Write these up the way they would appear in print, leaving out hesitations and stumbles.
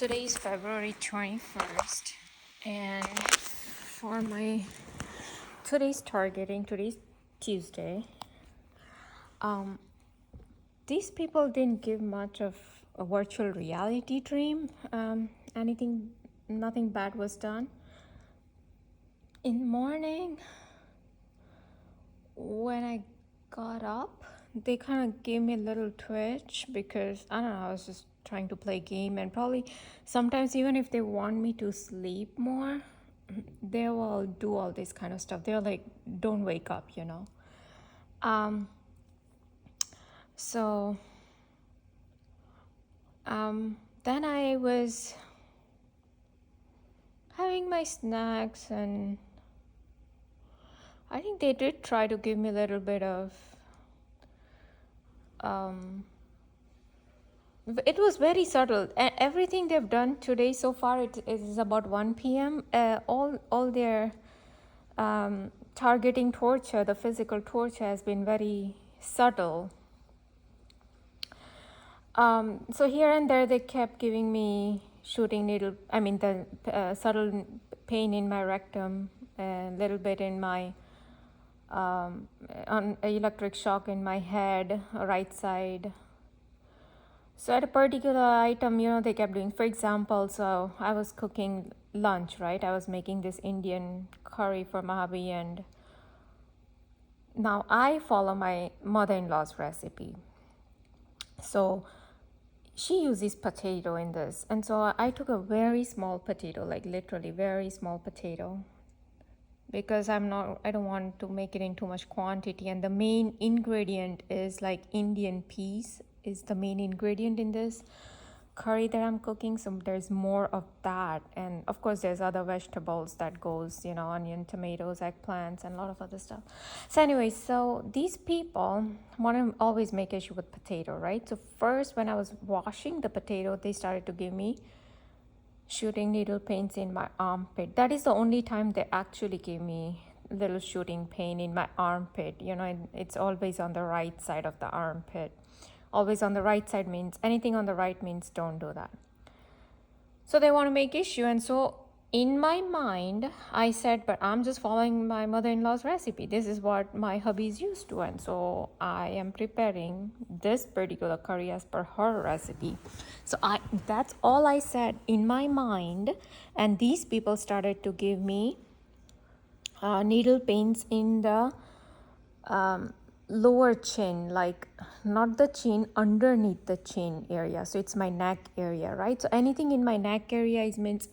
Today is February 21st, and for my today's targeting, today's Tuesday, um, these people didn't give much of a virtual reality dream. Nothing bad was done. In the morning, when I got up, they kind of gave me a little twitch because I don't know, I was just trying to play game, and probably sometimes even if they want me to sleep more, they will do all this kind of stuff. They're like, don't wake up, you know. Um, so then I was having my snacks, and I think they did try to give me a little bit of it was very subtle. Everything they've done today so far, it is about 1 p.m. All their targeting torture, the physical torture, has been very subtle. So here and there, they kept giving me shooting needle. I mean, the subtle pain in my rectum, a little bit in my on electric shock in my head, right side. So at a particular item, they kept doing, for example, so I was cooking lunch, right? I was making this Indian curry for my hubby, and now I follow my mother-in-law's recipe. So she uses potato in this. And so I took a very small potato, like literally very small potato, because I don't want to make it in too much quantity. And the main ingredient is like Indian peas is the main ingredient in this curry that I'm cooking. So there's more of that. And of course there's other vegetables that goes, onion, tomatoes, eggplants, and a lot of other stuff. So anyway, so these people want to always make issue with potato, right? So first, when I was washing the potato, they started to give me shooting needle pains in my armpit. That is the only time they actually gave me little shooting pain in my armpit. It's always on the right side of the armpit. Always on the right side means anything on the right means don't do that. So they want to make issue. And so in my mind, I said, but I'm just following my mother-in-law's recipe. This is what my hubby's used to. And so I am preparing this particular curry as per her recipe. So that's all I said in my mind. And these people started to give me needle pains in the lower chin, like not the chin, underneath the chin area. So it's my neck area, right? So anything in my neck area means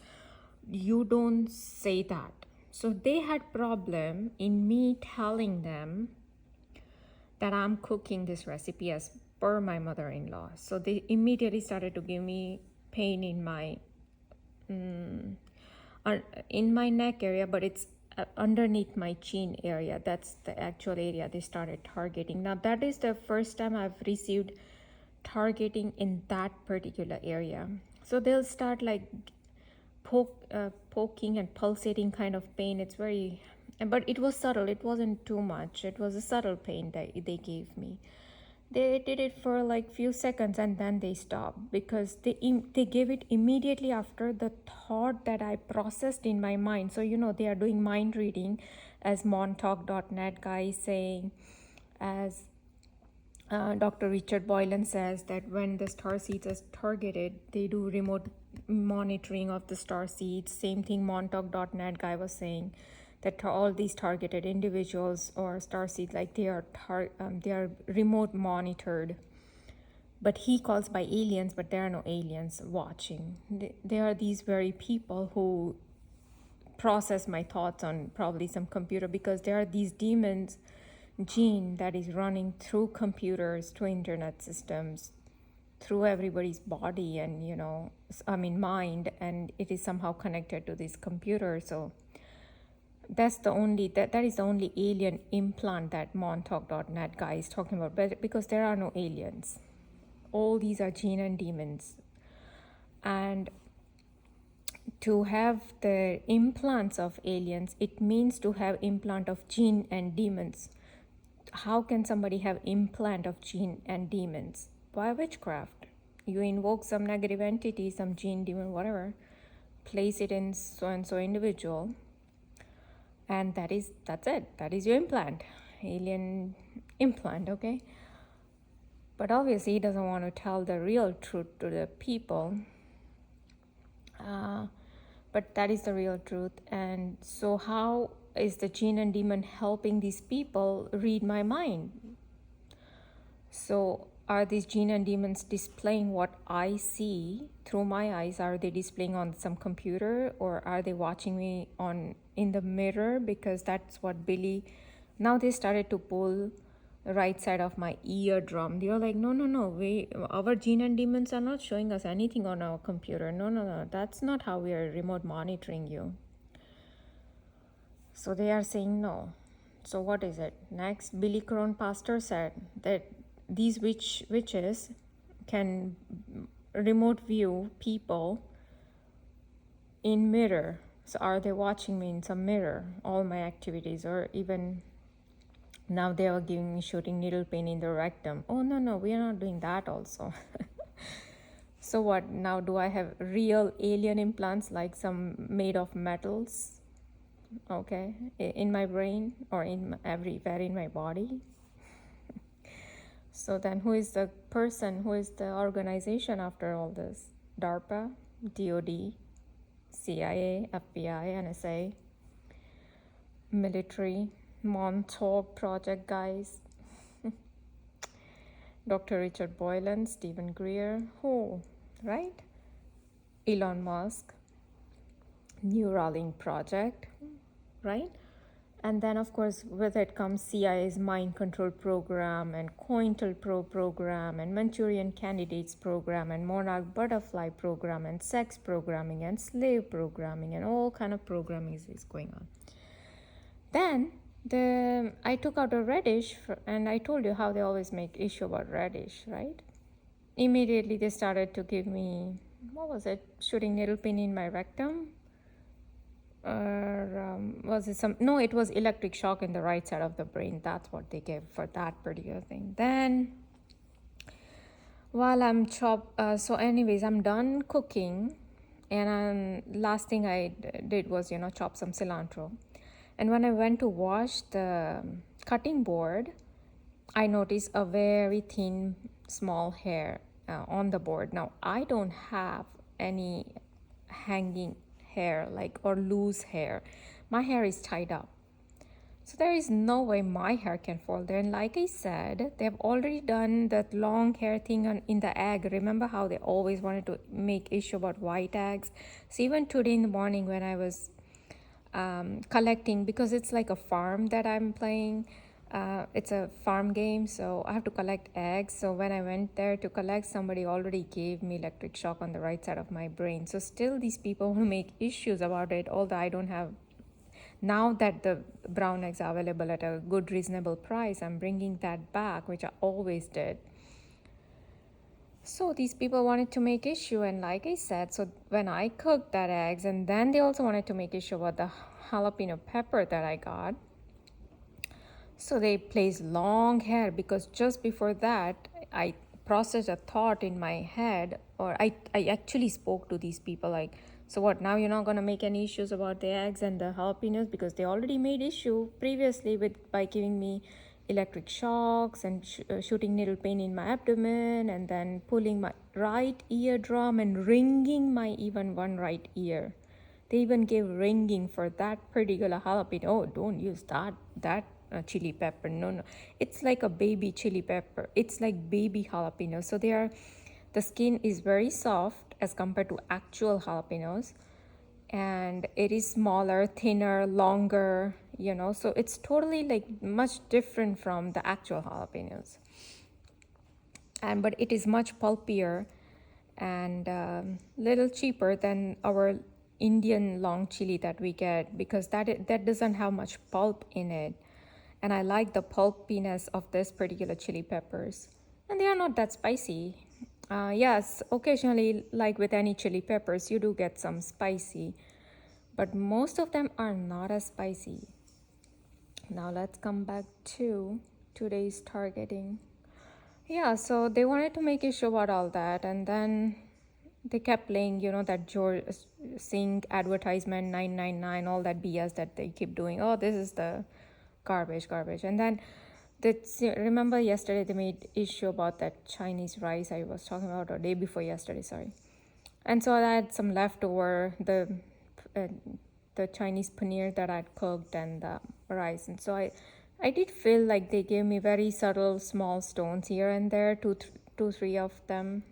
you don't say that. So they had problem in me telling them that I'm cooking this recipe as per my mother-in-law. So they immediately started to give me pain in my neck area, but it's underneath my chin area. That's the actual area they started targeting. Now that is the first time I've received targeting in that particular area. So they'll start like poking and pulsating kind of pain. It's very, but it was subtle. It wasn't too much. It was a subtle pain that they gave me. They did it for like few seconds and then they stopped because they gave it immediately after the thought that I processed in my mind. So they are doing mind reading, as Montauk.net guy is saying, as Dr. Richard Boylan says, that when the star seeds are targeted, they do remote monitoring of the star seeds. Same thing Montauk.net guy was saying, that all these targeted individuals or star seeds, like they are remote monitored. But he calls by aliens, but there are no aliens watching. They are these very people who process my thoughts on probably some computer, because there are these demons gene that is running through computers, through internet systems, through everybody's body and mind, and it is somehow connected to this computer. So that is the only alien implant that Montauk.net guy is talking about, but because there are no aliens, all these are gene and demons. And to have the implants of aliens, it means to have implant of gene and demons. How can somebody have implant of gene and demons? By witchcraft. You invoke some negative entity, some gene, demon, whatever, place it in so and so individual, and that's it. That is your implant, alien implant, okay? But obviously, he doesn't want to tell the real truth to the people. But that is the real truth. And so, how is the gene and demon helping these people read my mind? So, are these gene and demons displaying what I see through my eyes? Are they displaying on some computer, or are they watching me on in the mirror? Because that's what Billy. Now they started to pull the right side of my eardrum. They're like, no, our gene and demons are not showing us anything on our computer. No, that's not how we are remote monitoring you. So they are saying no. So what is it? Next, Billy Crone pastor said that these witches can remote view people in mirror. So are they watching me in some mirror, all my activities, or even now they are giving me shooting needle pain in the rectum. Oh no, we are not doing that also. So what, now do I have real alien implants, like some made of metals, okay, in my brain or everywhere in my body? So then who is the person, who is the organization after all this? DARPA, DOD, CIA, FBI, NSA, military, Montauk project guys, Dr. Richard Boylan, Stephen Greer, who, right? Elon Musk, Neuralink project, right? And then, of course, with it comes CIA's mind control program and COINTELPRO program and Manchurian candidates program and Monarch butterfly program and sex programming and slave programming and all kind of programming is going on. Then I took out a radish and I told you how they always make issue about radish, right? Immediately they started to give me, what was it, shooting needle pain in my rectum? Or was it no, it was electric shock in the right side of the brain. That's what they gave for that particular thing. Then while I'm so anyways, I'm done cooking, and last thing I did was chop some cilantro. And when I went to wash the cutting board, I noticed a very thin small hair on the board. Now I don't have any hanging hair, like, or loose hair. My hair is tied up, so there is no way my hair can fall there. And like I said, they've already done that long hair thing in the egg. Remember how they always wanted to make issue about white eggs? So even today in the morning when I was collecting, because it's like a farm that I'm playing, it's a farm game, so I have to collect eggs. So when I went there to collect, somebody already gave me electric shock on the right side of my brain. So still these people who make issues about it, although I don't have, now that the brown eggs are available at a good reasonable price, I'm bringing that back, which I always did. So these people wanted to make issue, and like I said, so when I cooked that eggs, and then they also wanted to make issue about the jalapeno pepper that I got. So they placed long hair, because just before that, I processed a thought in my head, or I actually spoke to these people like, so what, now you're not going to make any issues about the eggs and the jalapenos, because they already made issue previously by giving me electric shocks and shooting needle pain in my abdomen, and then pulling my right eardrum and ringing my even one right ear. They even gave ringing for that particular jalapeno. Oh, don't use that chili pepper. No. It's like a baby chili pepper. It's like baby jalapeno. So the skin is very soft as compared to actual jalapenos. And it is smaller, thinner, longer, so it's totally like much different from the actual jalapenos. But it is much pulpier and little cheaper than our Indian long chili that we get, because that doesn't have much pulp in it. And I like the pulpiness of this particular chili peppers. And they are not that spicy. Yes, occasionally, like with any chili peppers, you do get some spicy, but most of them are not as spicy. Now let's come back to today's targeting. Yeah, so they wanted to make issue about all that, and then they kept playing, that George Singh advertisement 999, all that BS that they keep doing. Oh, this is the garbage. And then remember yesterday they made issue about that Chinese rice I was talking about, or day before yesterday, sorry. And so I had some leftover, uh, the Chinese paneer that I'd cooked and the rice. And so I did feel like they gave me very subtle small stones here and there, two, three of them.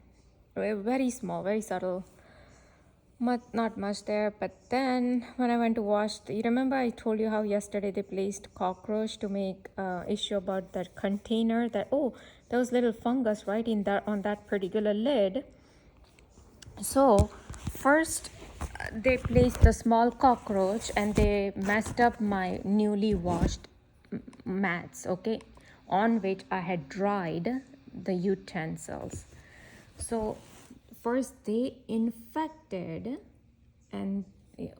Very small, very subtle. Not much there. But then when I went to wash, you remember I told you how yesterday they placed cockroach to make issue about that container that, oh, there was little fungus right in that on that particular lid. So first they placed the small cockroach and they messed up my newly washed mats, okay, on which I had dried the utensils. So first they infected and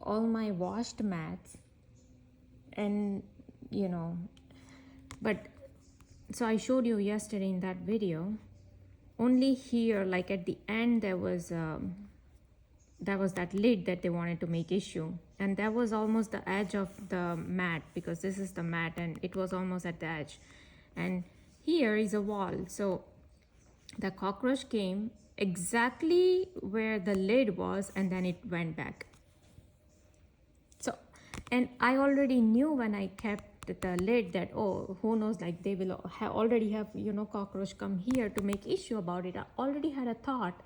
all my washed mats, and but so I showed you yesterday in that video, only here, like at the end, there was that lid that they wanted to make issue, and that was almost the edge of the mat, because this is the mat and it was almost at the edge, and here is a wall. So the cockroach came exactly where the lid was, and then it went back. So, and I already knew when I kept the lid that, oh, who knows, like they will already have cockroach come here to make issue about it. I already had a thought.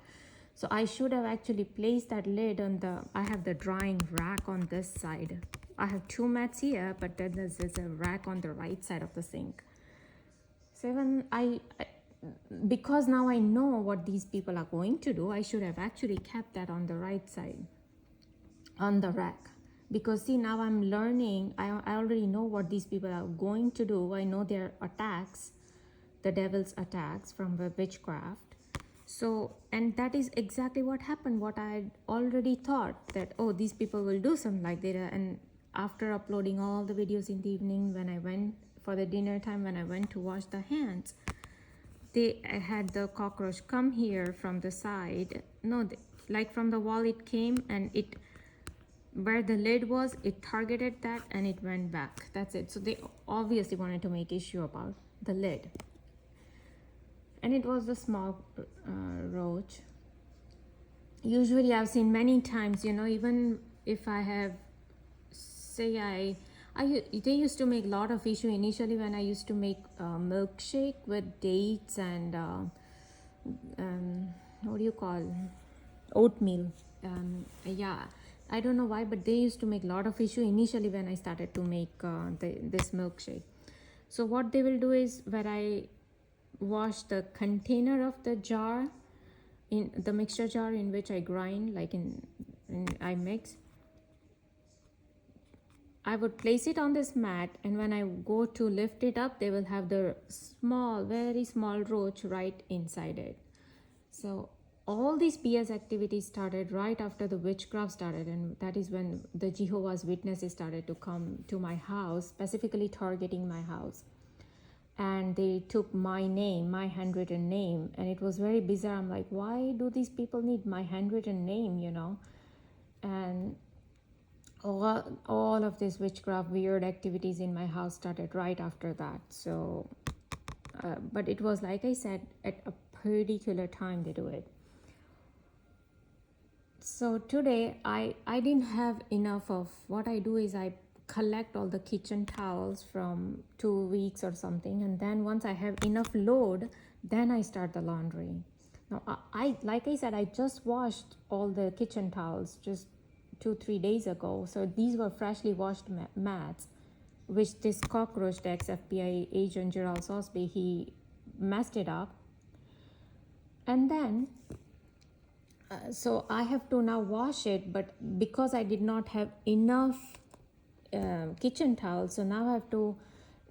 So I should have actually placed that lid on I have the drying rack on this side. I have two mats here, but then there's a rack on the right side of the sink. So even because now I know what these people are going to do, I should have actually kept that on the right side, on the rack. Because see, now I'm learning, I already know what these people are going to do. I know their attacks, the devil's attacks from the witchcraft. So, and that is exactly what happened, what I had already thought, that, oh, these people will do something like that. And after uploading all the videos in the evening, when I went for the dinner time, when I went to wash the hands, they had the cockroach come here from the side. No, like from the wall it came, and it, where the lid was, it targeted that and it went back. That's it. So they obviously wanted to make issue about the lid, and it was the small roach. Usually I've seen many times, even if I have, say they used to make a lot of issue initially when I used to make milkshake with dates and what do you call, oatmeal. Yeah, I don't know why, but they used to make a lot of issue initially when I started to make this milkshake. So what they will do is, where I wash the container of the jar, in the mixture jar in which I grind, like in I mix, I would place it on this mat, and when I go to lift it up, they will have the small, very small roach right inside it. So all these BS activities started right after the witchcraft started, and that is when the Jehovah's Witnesses started to come to my house, specifically targeting my house. And they took my name, my handwritten name, and it was very bizarre. I'm like, why do these people need my handwritten name, And all of this witchcraft, weird activities in my house started right after that. So, but it was, like I said, at a particular time they do it. So today I didn't have enough of, what I do is I collect all the kitchen towels from 2 weeks or something, and then once I have enough load, then I start the laundry. Now I like I said, I just washed all the kitchen towels just 2-3 days ago, so these were freshly washed mats, which this cockroach, the ex-FBI agent Gerald Sosby, he messed it up. And then so I have to now wash it, but because I did not have enough kitchen towels, so now I have to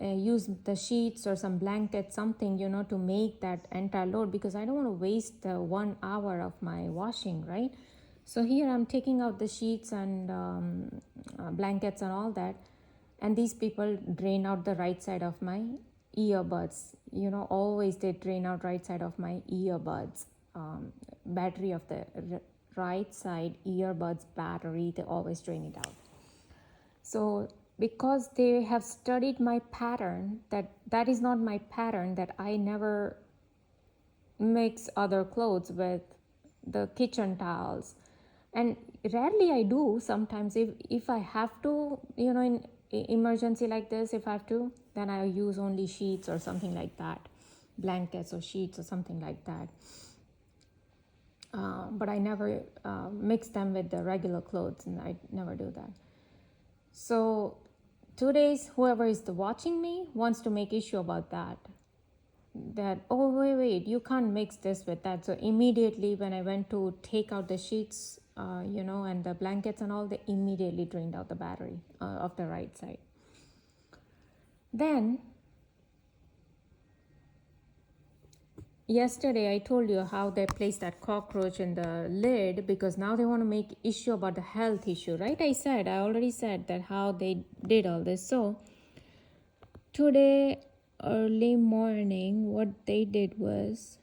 use the sheets or some blanket, something, to make that entire load, because I don't want to waste the 1 hour of my washing, right? So here I'm taking out the sheets and blankets and all that, and these people drain out the right side of my earbuds, always they drain out right side of my earbuds. Battery of the right side earbuds battery, they always drain it out. So because they have studied my pattern, that is not my pattern, that I never mix other clothes with the kitchen towels, and rarely I do. Sometimes if I have to, in emergency like this, if I have to, then I use only sheets or something like that, blankets or sheets or something like that. But I never mix them with the regular clothes, and I never do that. So today's whoever is watching me wants to make issue about that oh wait, you can't mix this with that. So immediately when I went to take out the sheets, and the blankets and all, they immediately drained out the battery of the right side. Then yesterday I told you how they placed that cockroach in the lid, because now they want to make issue about the health issue, right? I already said that how they did all this. So today early morning, what they did was,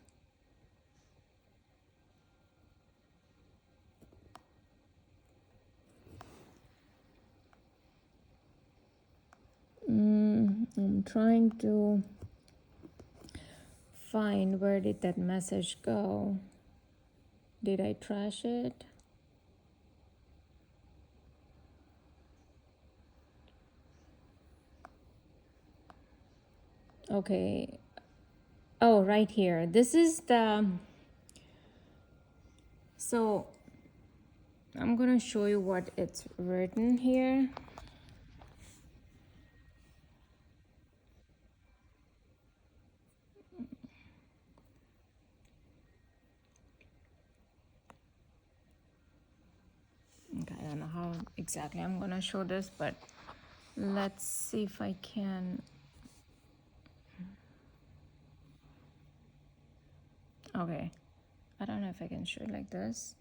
I'm trying to find where did that message go. Did I trash it? Okay. Oh, right here. This is the. So I'm gonna show you what it's written here. Okay, I don't know how exactly I'm gonna show this, but let's see if I can. Okay, I don't know if I can show it like this.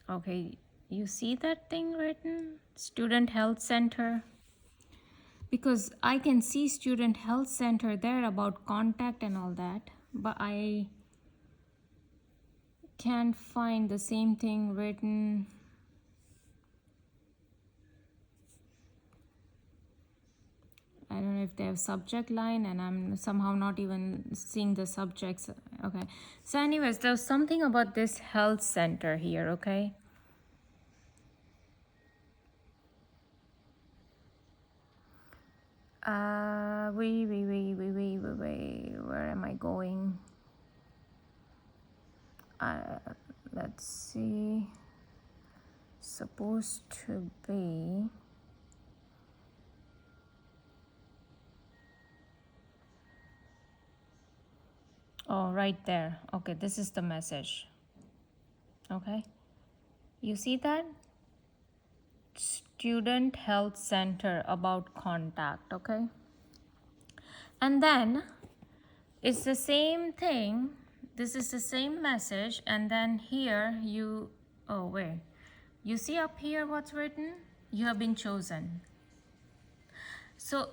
Okay, you see that thing written? Student Health Center? Because I can see Student Health Center there about contact and all that, but I can't find the same thing written. I don't know if they have subject line, and I'm somehow not even seeing the subjects. Okay, so anyways, there's something about this health center here, okay? Wait, where am I going? Let's see, supposed to be, oh, right there. Okay, this is the message. Okay, you see that? Student Health Center about contact, okay? And then it's the same thing. This is the same message, and then here you, oh wait, you see up here what's written? You have been chosen. So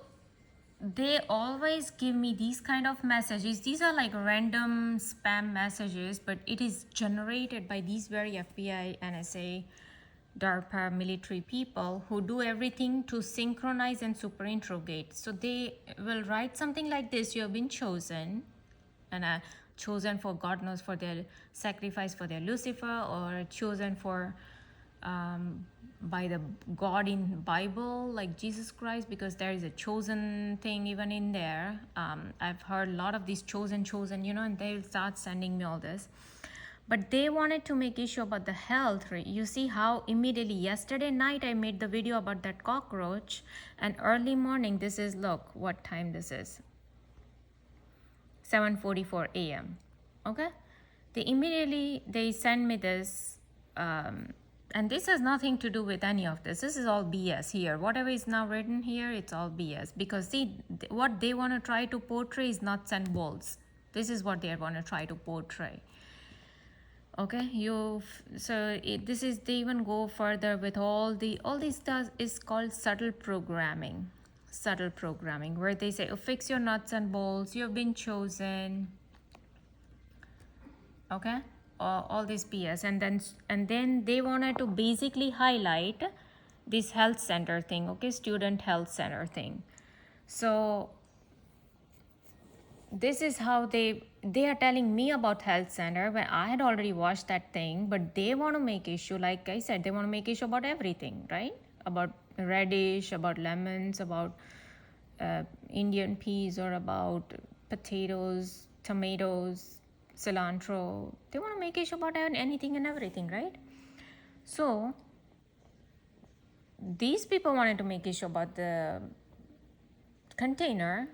they always give me these kind of messages. These are like random spam messages, but it is generated by these very FBI, NSA, DARPA military people who do everything to synchronize and super interrogate. So they will write something like this: you have been chosen, and chosen for God knows, for their sacrifice for their Lucifer, or chosen for by the God in Bible, like Jesus Christ, because there is a chosen thing even in there. I've heard a lot of these chosen, and they'll start sending me all this. But they wanted to make issue about the health. You see how immediately yesterday night I made the video about that cockroach, and early morning, this is, look what time this is, 7:44 a.m. Okay, they send me this, and this has nothing to do with any of this. This is all BS here. Whatever is now written here, it's all BS, because see, what they want to try to portray is nuts and bolts. This is what they want to try to portray. Okay, this is, they even go further with all this stuff is called subtle programming. subtle programming where they say, oh, fix your nuts and bolts, you've been chosen, okay, all this BS. And then they wanted to basically highlight this health center thing, okay, student health center thing. So this is how they are telling me about health center when I had already watched that thing, but they want to make issue, like I said, they want to make issue about everything, right? About radish, about lemons, about Indian peas, or about potatoes, tomatoes, cilantro. They want to make issue about anything and everything, right? So these people wanted to make issue about the container,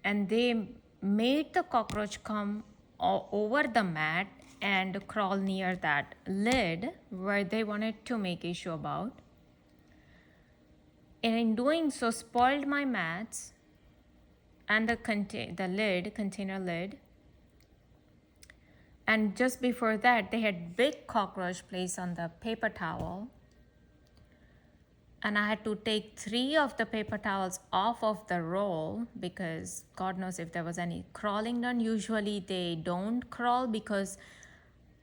and they made the cockroach come over the mat and crawl near that lid where they wanted to make issue about. And in doing so, spoiled my mats and the container lid. And just before that, they had big cockroach placed on the paper towel. And I had to take 3 of the paper towels off of the roll because God knows if there was any crawling done. Usually they don't crawl, because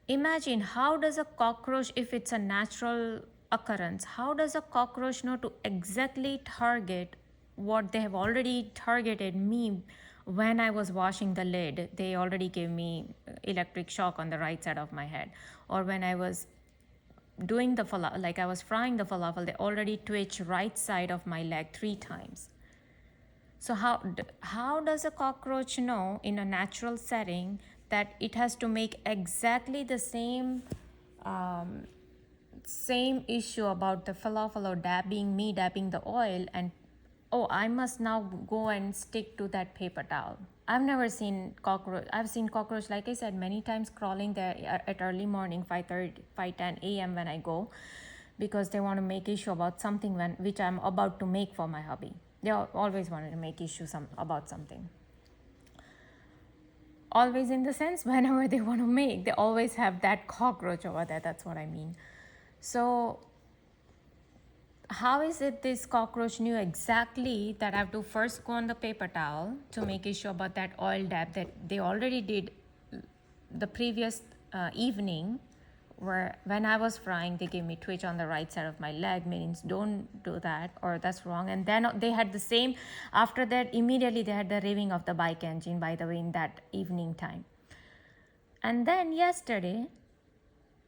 imagine, how does a cockroach, if it's a natural occurrence, how does a cockroach know to exactly target what they have already targeted me when I was washing the lid? They already gave me electric shock on the right side of my head. Or when I was doing the falafel, like I was frying the falafel, they already twitch right side of my leg 3 times. So how does a cockroach know in a natural setting that it has to make exactly the same issue about the falafel or dabbing the oil, and oh, I must now go and stick to that paper towel? I've never seen cockroach. I've seen cockroach, like I said, many times crawling there at early morning, 5:10 a.m. when I go, because they want to make issue about something which I'm about to make for my hubby. They always wanted to make issue about something. Always, in the sense, whenever they want to make, they always have that cockroach over there. That's what I mean. So how is it this cockroach knew exactly that I have to first go on the paper towel to make issue about that oil dab that they already did the previous evening, where when I was frying, they gave me twitch on the right side of my leg, means don't do that, or that's wrong. And then they had the same, after that, immediately they had the revving of the bike engine, by the way, in that evening time. And then yesterday,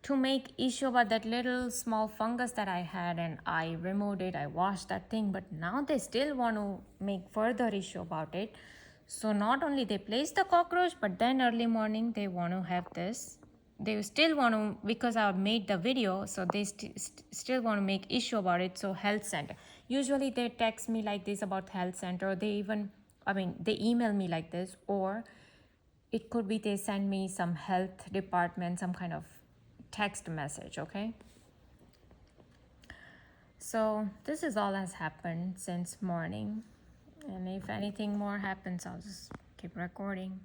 to make issue about that little small fungus that I had, and I removed it, I washed that thing, but now they still want to make further issue about it. So not only they place the cockroach, but then early morning they want to have this. They still want to, because I made the video, so they still want to make issue about it. So health center. Usually they text me like this about health center, or they email me like this, or it could be they send me some health department, some kind of text message, okay? So this is all has happened since morning, and if anything more happens, I'll just keep recording.